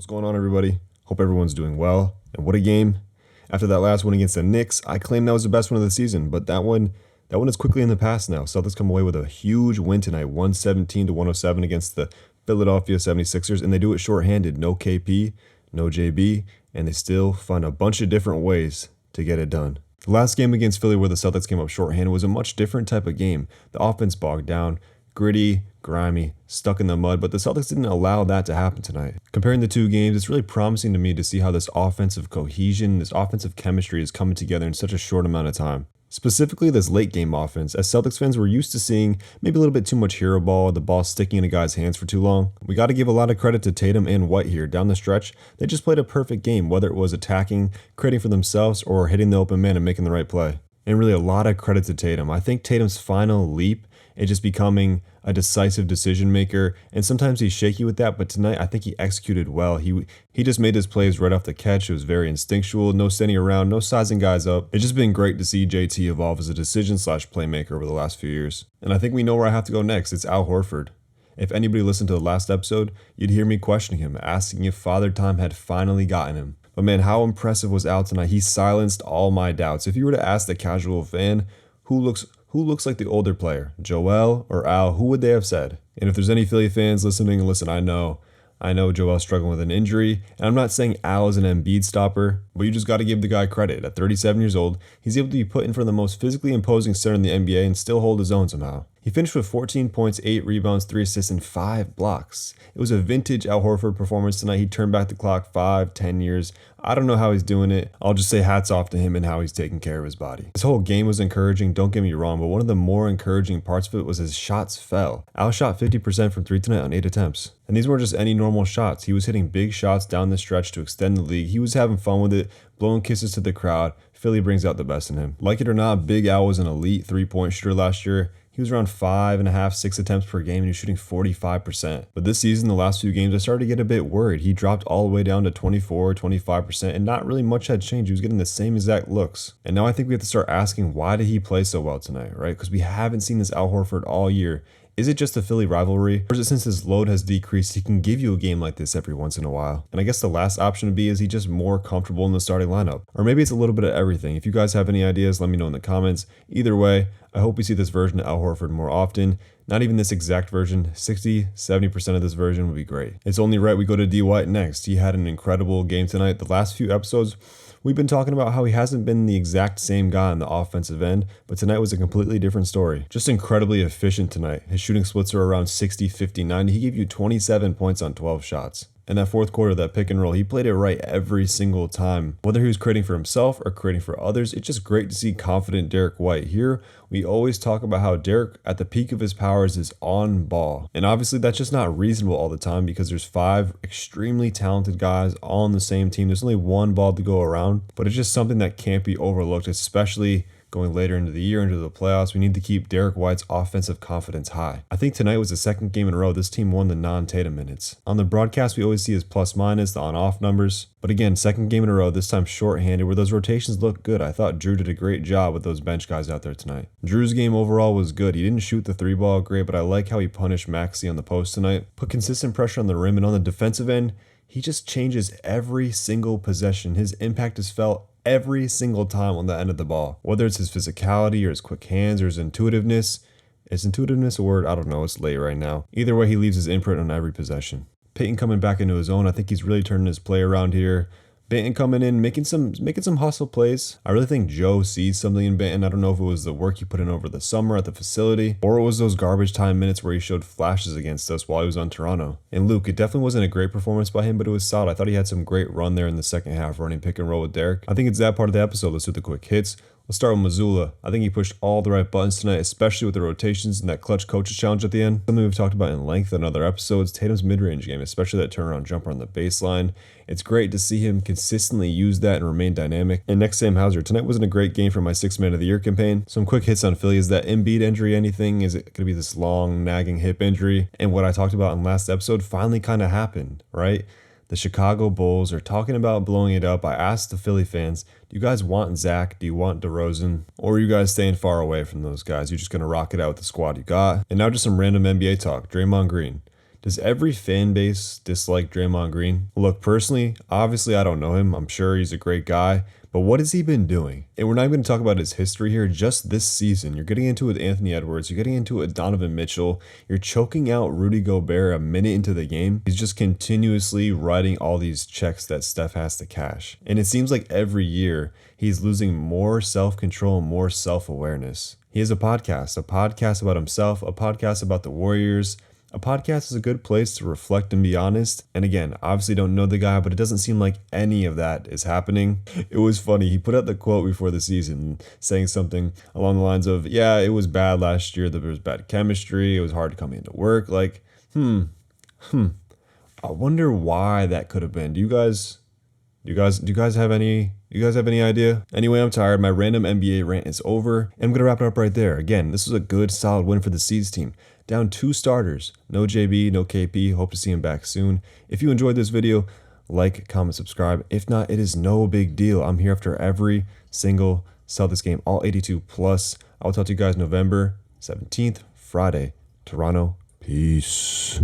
What's going on, everybody? Hope everyone's doing well. And what a game. After that last one against the Knicks, I claimed that was the best one of the season, but that one is quickly in the past now. Celtics come away with a huge win tonight, 117-107 against the Philadelphia 76ers, and they do it shorthanded. No KP, no JB, and they still find a bunch of different ways to get it done. The last game against Philly where the Celtics came up shorthanded was a much different type of game. The offense bogged down, gritty, grimy, stuck in the mud, but the Celtics didn't allow that to happen tonight. Comparing the two games, it's really promising to me to see how this offensive cohesion, this offensive chemistry is coming together in such a short amount of time. Specifically this late game offense, as Celtics fans were used to seeing maybe a little bit too much hero ball, the ball sticking in a guy's hands for too long. We got to give a lot of credit to Tatum and White here. Down the stretch, they just played a perfect game, whether it was attacking, creating for themselves, or hitting the open man and making the right play. And really a lot of credit to Tatum. I think Tatum's final leap is just becoming a decisive decision maker, and sometimes he's shaky with that, but tonight I think he executed well. He just made his plays right off the catch. It was very instinctual, no standing around, no sizing guys up. It's just been great to see JT evolve as a decision/playmaker over the last few years. And I think we know where I have to go next. It's Al Horford. If anybody listened to the last episode, you'd hear me questioning him, asking if Father Time had finally gotten him. But man, how impressive was Al tonight? He silenced all my doubts. If you were to ask the casual fan who looks like the older player, Joel or Al, who would they have said? And if there's any Philly fans listening, listen, I know Joel's struggling with an injury, and I'm not saying Al is an Embiid stopper, but you just got to give the guy credit. At 37 years old, he's able to be put in front of the most physically imposing center in the NBA and still hold his own somehow. He finished with 14 points, 8 rebounds, 3 assists, and 5 blocks. It was a vintage Al Horford performance tonight. He turned back the clock 5-10 years. I don't know how he's doing it. I'll just say hats off to him and how he's taking care of his body. This whole game was encouraging, don't get me wrong, but one of the more encouraging parts of it was his shots fell. Al shot 50% from 3 tonight on 8 attempts. And these weren't just any normal shots. He was hitting big shots down the stretch to extend the league. He was having fun with it, blowing kisses to the crowd. Philly brings out the best in him. Like it or not, Big Al was an elite three-point shooter last year. He was around 5.5, 6 attempts per game, and he was shooting 45%. But this season, the last few games, I started to get a bit worried. He dropped all the way down to 24, 25%, and not really much had changed. He was getting the same exact looks. And now I think we have to start asking, why did he play so well tonight, right? Because we haven't seen this Al Horford all year. Is it just a Philly rivalry, or is it since his load has decreased, he can give you a game like this every once in a while? And I guess the last option would be, is he just more comfortable in the starting lineup? Or maybe it's a little bit of everything. If you guys have any ideas, let me know in the comments. Either way, I hope we see this version of Al Horford more often. Not even this exact version, 60-70% of this version would be great. It's only right we go to D. White next. He had an incredible game tonight. The last few episodes, we've been talking about how he hasn't been the exact same guy on the offensive end, but tonight was a completely different story. Just incredibly efficient tonight. His shooting splits are around 60, 50, 90. He gave you 27 points on 12 shots. In that fourth quarter, that pick and roll, he played it right every single time. Whether he was creating for himself or creating for others, it's just great to see confident Derek White. Here, we always talk about how Derek, at the peak of his powers, is on ball. And obviously, that's just not reasonable all the time because there's 5 extremely talented guys all on the same team. There's only one ball to go around, but it's just something that can't be overlooked, especially going later into the year, into the playoffs. We need to keep Derek White's offensive confidence high. I think tonight was the second game in a row this team won the non-Tatum minutes. On the broadcast, we always see his plus-minus, the on-off numbers. But again, second game in a row, this time shorthanded, where those rotations looked good. I thought Drew did a great job with those bench guys out there tonight. Drew's game overall was good. He didn't shoot the 3-ball great, but I like how he punished Maxey on the post tonight. Put consistent pressure on the rim, and on the defensive end, he just changes every single possession. His impact is felt every single time on the end of the ball. Whether it's his physicality or his quick hands or his intuitiveness. Is intuitiveness a word? I don't know. It's late right now. Either way, he leaves his imprint on every possession. Peyton coming back into his own. I think he's really turning his play around here. Banton coming in, making some hustle plays. I really think Joe sees something in Banton. I don't know if it was the work he put in over the summer at the facility, or it was those garbage time minutes where he showed flashes against us while he was on Toronto. And Luke, it definitely wasn't a great performance by him, but it was solid. I thought he had some great run there in the second half, running pick and roll with Derek. I think it's that part of the episode. Let's do the quick hits. Let's start with Mazzulla. I think he pushed all the right buttons tonight, especially with the rotations and that clutch coaches challenge at the end. Something we've talked about in length in other episodes, Tatum's mid-range game, especially that turnaround jumper on the baseline. It's great to see him consistently use that and remain dynamic. And next, Sam Hauser. Tonight wasn't a great game for my 6th Man of the Year campaign. Some quick hits on Philly. Is that Embiid injury anything? Is it going to be this long, nagging hip injury? And what I talked about in last episode finally kind of happened, right? The Chicago Bulls are talking about blowing it up. I asked the Philly fans, do you guys want Zach? Do you want DeRozan? Or are you guys staying far away from those guys? You're just going to rock it out with the squad you got? And now just some random NBA talk. Draymond Green. Does every fan base dislike Draymond Green? Look, personally, obviously I don't know him. I'm sure he's a great guy, but what has he been doing? And we're not even going to talk about his history here, just this season. You're getting into it with Anthony Edwards. You're getting into it with Donovan Mitchell. You're choking out Rudy Gobert a minute into the game. He's just continuously writing all these checks that Steph has to cash. And it seems like every year he's losing more self-control, more self-awareness. He has a podcast about himself, a podcast about the Warriors. A podcast is a good place to reflect and be honest. And again, obviously don't know the guy, but it doesn't seem like any of that is happening. It was funny. He put out the quote before the season saying something along the lines of, yeah, it was bad last year. There was bad chemistry. It was hard coming into work. Like, I wonder why that could have been. Do you guys have any idea? Anyway, I'm tired. My random NBA rant is over. And I'm going to wrap it up right there. Again, this was a good, solid win for the Seeds team. Down 2 starters. No JB, no KP. Hope to see him back soon. If you enjoyed this video, like, comment, subscribe. If not, it is no big deal. I'm here after every single Celtics game, all 82 plus. I'll talk to you guys November 17th, Friday, Toronto. Peace.